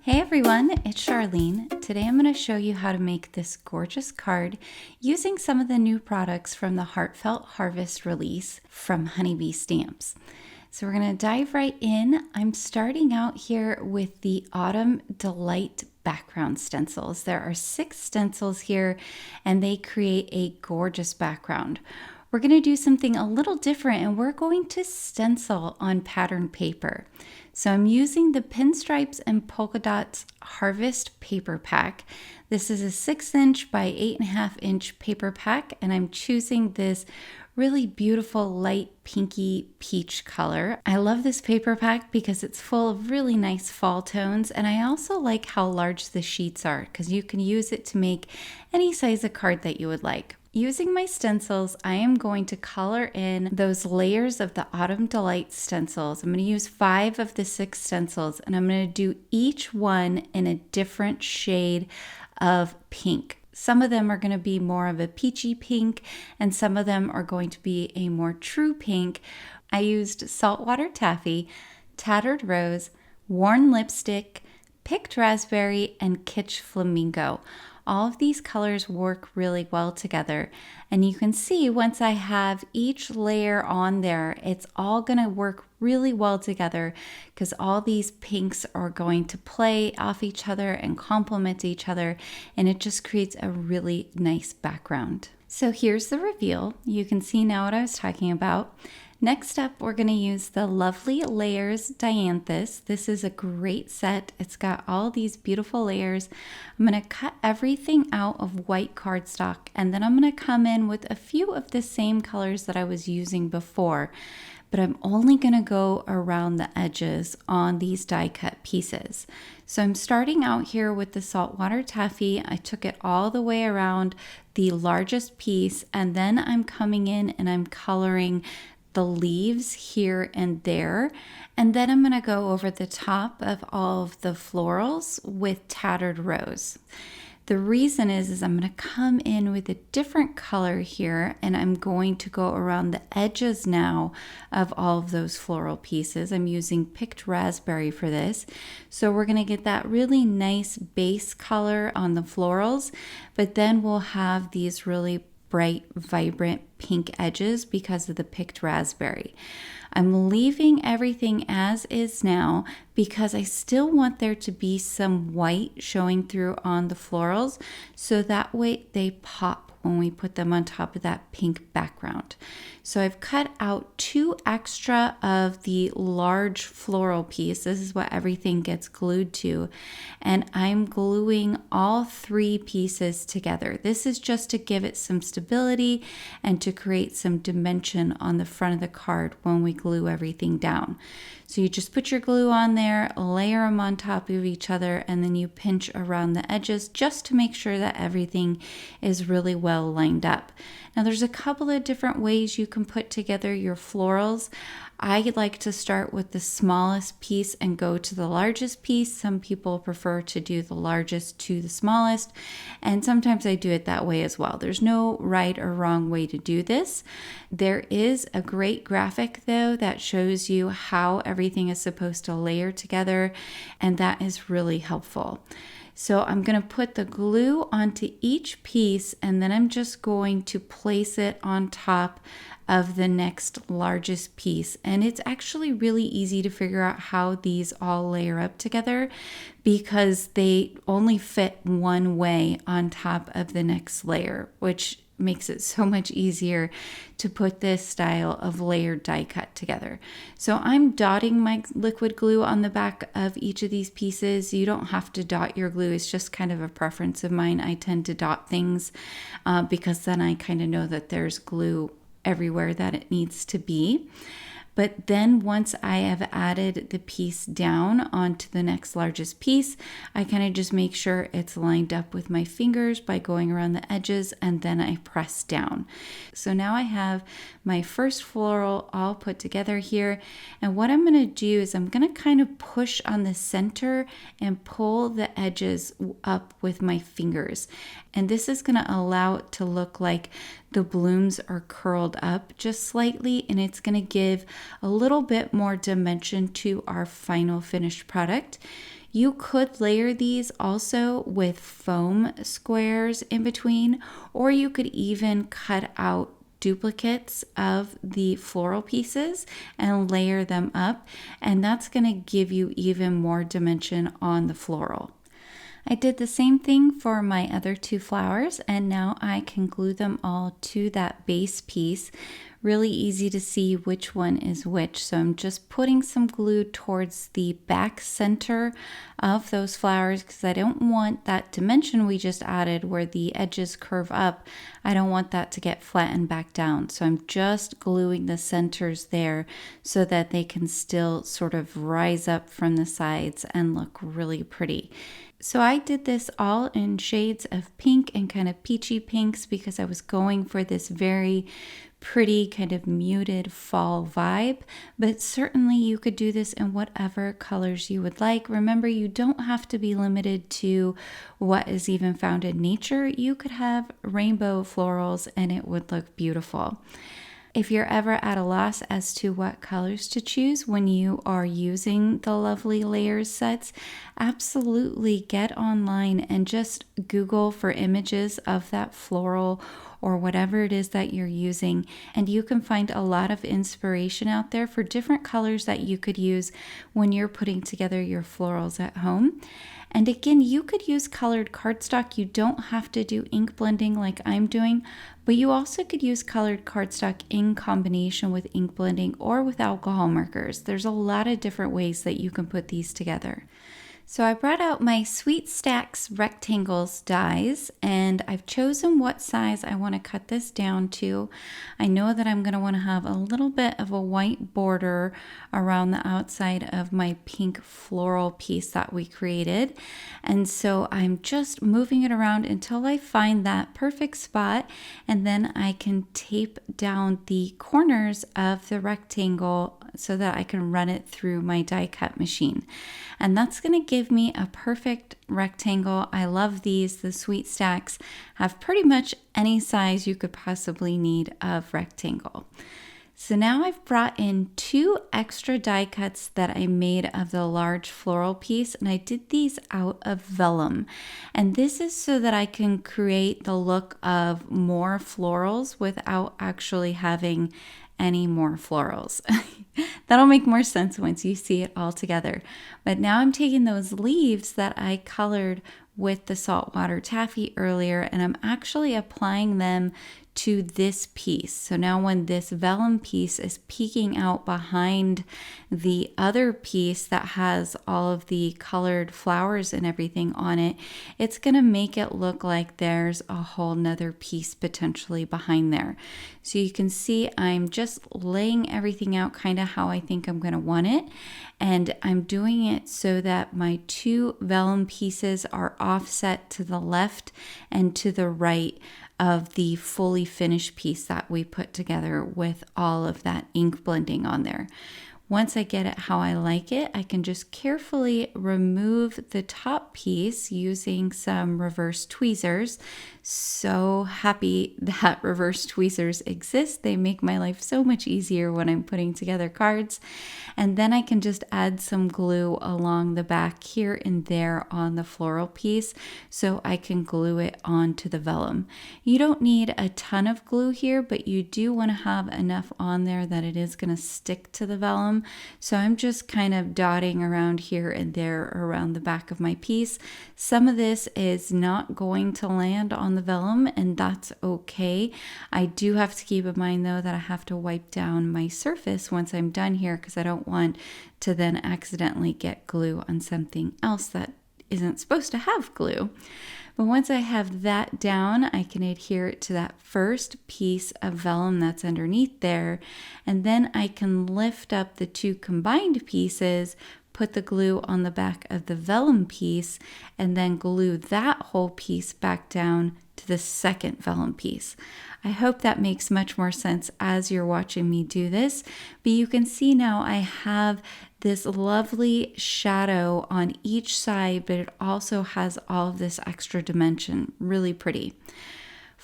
Hey everyone, it's Charlene. Today I'm going to show you how to make this gorgeous card using some of the new products from the Heartfelt Harvest release from Honeybee Stamps. So we're going to dive right in. I'm starting out here with the Autumn Delight background stencils. There are 6 stencils here and they create a gorgeous background. We're going to do something a little different and we're going to stencil on pattern paper. So I'm using the Pinstripes and Polka Dots Harvest paper pack. This is a 6-inch by 8.5-inch paper pack and I'm choosing this really beautiful light pinky peach color. I love this paper pack because it's full of really nice fall tones, and I also like how large the sheets are because you can use it to make any size of card that you would like. Using my stencils, I am going to color in those layers of the Autumn Delight stencils. I'm going to use 5 of the 6 stencils, and I'm going to do each one in a different shade of pink. Some of them are going to be more of a peachy pink, and some of them are going to be a more true pink. I used Saltwater Taffy, Tattered Rose, Worn Lipstick, Picked Raspberry, and Kitsch Flamingo. All of these colors work really well together, and you can see once I have each layer on there, it's all going to work really well together because all these pinks are going to play off each other and complement each other, and it just creates a really nice background. So here's the reveal. You can see now what I was talking about. Next up, we're going to use the Lovely Layers Dianthus. This is a great set. It's got all these beautiful layers. I'm going to cut everything out of white cardstock, and then I'm going to come in with a few of the same colors that I was using before, but I'm only going to go around the edges on these die cut pieces. So I'm starting out here with the Saltwater Taffy. I took it all the way around the largest piece, and then I'm coming in and I'm coloring the leaves here and there, and then I'm going to go over the top of all of the florals with Tattered Rose. The reason is I'm going to come in with a different color here, and I'm going to go around the edges now of all of those floral pieces. I'm using Picked Raspberry for this, so we're going to get that really nice base color on the florals, but then we'll have these really bright, vibrant pink edges because of the Picked Raspberry. I'm leaving everything as is now because I still want there to be some white showing through on the florals, so that way they pop when we put them on top of that pink background. So I've cut out 2 extra of the large floral piece. This is what everything gets glued to, and I'm gluing all 3 pieces together. This is just to give it some stability and to create some dimension on the front of the card when we glue everything down. So you just put your glue on there, layer them on top of each other, and then you pinch around the edges just to make sure that everything is really well lined up. Now there's a couple of different ways you can put together your florals. I like to start with the smallest piece and go to the largest piece. Some people prefer to do the largest to the smallest, and sometimes I do it that way as well. There's no right or wrong way to do this. There is a great graphic though that shows you how everything is supposed to layer together, and that is really helpful. So I'm going to put the glue onto each piece, and then I'm just going to place it on top of the next largest piece. And it's actually really easy to figure out how these all layer up together because they only fit one way on top of the next layer, which makes it so much easier to put this style of layered die cut together. So I'm dotting my liquid glue on the back of each of these pieces. You don't have to dot your glue. It's just kind of a preference of mine. I tend to dot things because then I kind of know that there's glue everywhere that it needs to be. But then once I have added the piece down onto the next largest piece, I kind of just make sure it's lined up with my fingers by going around the edges, and then I press down. So now I have my first floral all put together here. And what I'm going to do is I'm going to kind of push on the center and pull the edges up with my fingers. And this is going to allow it to look like the blooms are curled up just slightly, and it's going to give a little bit more dimension to our final finished product. You could layer these also with foam squares in between, or you could even cut out duplicates of the floral pieces and layer them up, and that's going to give you even more dimension on the floral. I did the same thing for my other two flowers, and now I can glue them all to that base piece. Really easy to see which one is which. So I'm just putting some glue towards the back center of those flowers because I don't want that dimension we just added where the edges curve up. I don't want that to get flattened back down. So I'm just gluing the centers there so that they can still sort of rise up from the sides and look really pretty. So I did this all in shades of pink and kind of peachy pinks because I was going for this very pretty kind of muted fall vibe, but certainly you could do this in whatever colors you would like. Remember, you don't have to be limited to what is even found in nature. You could have rainbow florals and it would look beautiful. If you're ever at a loss as to what colors to choose when you are using the lovely layers sets, absolutely get online and just Google for images of that floral or whatever it is that you're using, and you can find a lot of inspiration out there for different colors that you could use when you're putting together your florals at home. And again, you could use colored cardstock. You don't have to do ink blending like I'm doing, but you also could use colored cardstock in combination with ink blending or with alcohol markers. There's a lot of different ways that you can put these together. So I brought out my Sweet Stacks Rectangles dies, and I've chosen what size I want to cut this down to. I know that I'm going to want to have a little bit of a white border around the outside of my pink floral piece that we created. And so I'm just moving it around until I find that perfect spot, and then I can tape down the corners of the rectangle so that I can run it through my die cut machine. And that's going to give me a perfect rectangle. I love these. The Sweet Stacks have pretty much any size you could possibly need of rectangle. So now I've brought in 2 extra die cuts that I made of the large floral piece, and I did these out of vellum. And this is so that I can create the look of more florals without actually having any more florals. That'll make more sense once you see it all together. But now I'm taking those leaves that I colored with the Saltwater Taffy earlier, and I'm actually applying them to this piece. So now when this vellum piece is peeking out behind the other piece that has all of the colored flowers and everything on it, it's going to make it look like there's a whole nother piece potentially behind there. So you can see I'm just laying everything out kind of how I think I'm going to want it. And I'm doing it so that my 2 vellum pieces are offset to the left and to the right of the fully finished piece that we put together with all of that ink blending on there. Once I get it how I like it, I can just carefully remove the top piece using some reverse tweezers. So happy that reverse tweezers exist. They make my life so much easier when I'm putting together cards. And then I can just add some glue along the back here and there on the floral piece so I can glue it onto the vellum. You don't need a ton of glue here, but you do want to have enough on there that it is going to stick to the vellum. So I'm just kind of dotting around here and there around the back of my piece. Some of this is not going to land on the vellum, and that's okay. I do have to keep in mind though that I have to wipe down my surface once I'm done here because I don't want to then accidentally get glue on something else that isn't supposed to have glue. But once I have that down, I can adhere it to that first piece of vellum that's underneath there. And then I can lift up the 2 combined pieces, put the glue on the back of the vellum piece, and then glue that whole piece back down to the second vellum piece. I hope that makes much more sense as you're watching me do this, but you can see now I have this lovely shadow on each side, but it also has all of this extra dimension. Really pretty.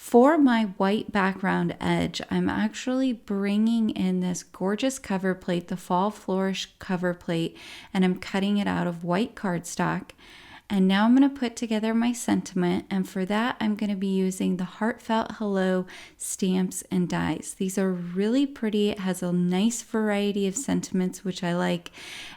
For my white background edge, I'm actually bringing in this gorgeous cover plate, the Fall Flourish cover plate, and I'm cutting it out of white cardstock. And now I'm going to put together my sentiment, and for that I'm going to be using the Heartfelt Hello stamps and dies. These are really pretty. It has a nice variety of sentiments, which I like.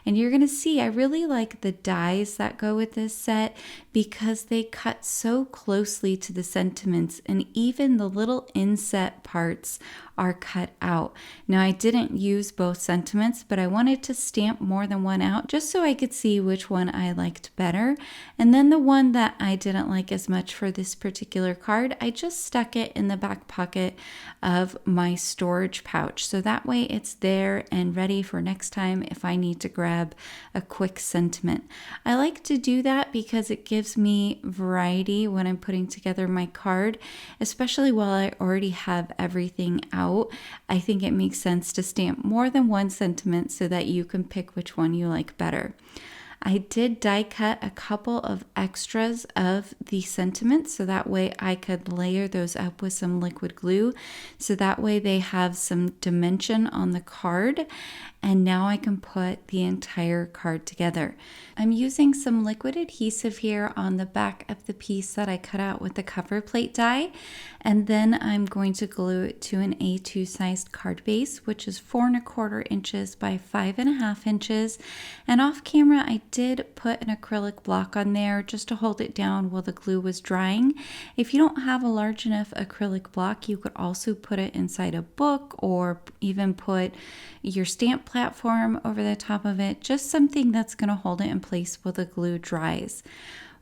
And you're going to see I really like the dies that go with this set because they cut so closely to the sentiments, and even the little inset parts are cut out. Now I didn't use both sentiments, but I wanted to stamp more than one out just so I could see which one I liked better. And then the one that I didn't like as much for this particular card, I just stuck it in the back pocket of my storage pouch. So that way it's there and ready for next time if I need to grab a quick sentiment. I like to do that because it gives me variety when I'm putting together my card, especially while I already have everything out. I think it makes sense to stamp more than one sentiment so that you can pick which one you like better. I did die cut a couple of extras of the sentiments so that way I could layer those up with some liquid glue, so that way they have some dimension on the card, and now I can put the entire card together. I'm using some liquid adhesive here on the back of the piece that I cut out with the cover plate die, and then I'm going to glue it to an A2 sized card base, which is 4 1/4 inches by 5 1/2 inches. And off camera I did put an acrylic block on there just to hold it down while the glue was drying. If you don't have a large enough acrylic block, you could also put it inside a book or even put your stamp platform over the top of it, just something that's going to hold it in place while the glue dries.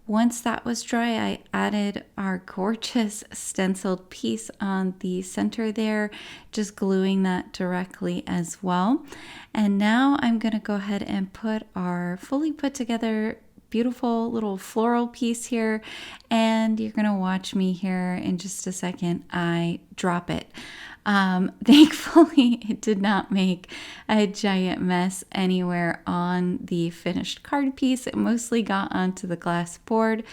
Once that was dry, I added our gorgeous stenciled piece on the center there, just gluing that directly as well. And now I'm going to go ahead and put our fully put together beautiful little floral piece here, and you're going to watch me here in just a second I drop it. Thankfully it did not make a giant mess anywhere on the finished card piece. It mostly got onto the glass board,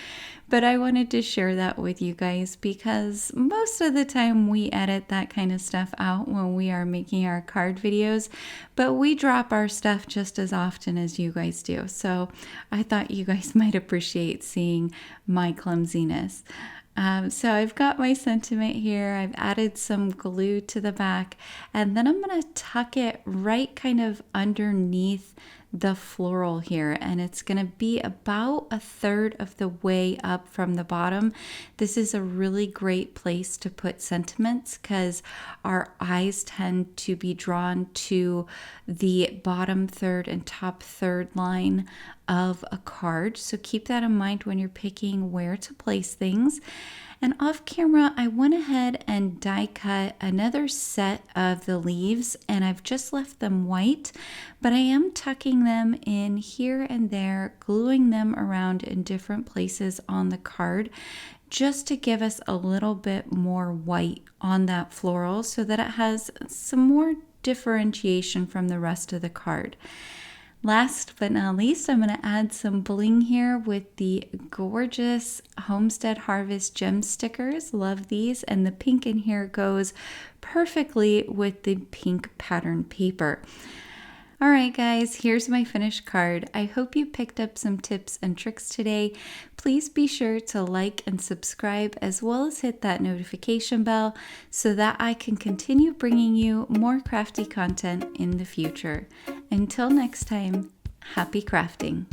but I wanted to share that with you guys because most of the time we edit that kind of stuff out when we are making our card videos, but we drop our stuff just as often as you guys do. So I thought you guys might appreciate seeing my clumsiness. So I've got my sentiment here. I've added some glue to the back, and then I'm going to tuck it right kind of underneath the floral here, and it's going to be about 1/3 of the way up from the bottom. This is a really great place to put sentiments because our eyes tend to be drawn to the bottom third and top third line of a card. So keep that in mind when you're picking where to place things. And off camera, I went ahead and die cut another set of the leaves, and I've just left them white, but I am tucking them in here and there, gluing them around in different places on the card, just to give us a little bit more white on that floral so that it has some more differentiation from the rest of the card. Last but not least, I'm going to add some bling here with the gorgeous Homestead Harvest gem stickers. Love these. And the pink in here goes perfectly with the pink pattern paper. All right, guys, here's my finished card. I hope you picked up some tips and tricks today. Please be sure to like and subscribe, as well as hit that notification bell so that I can continue bringing you more crafty content in the future. Until next time, happy crafting.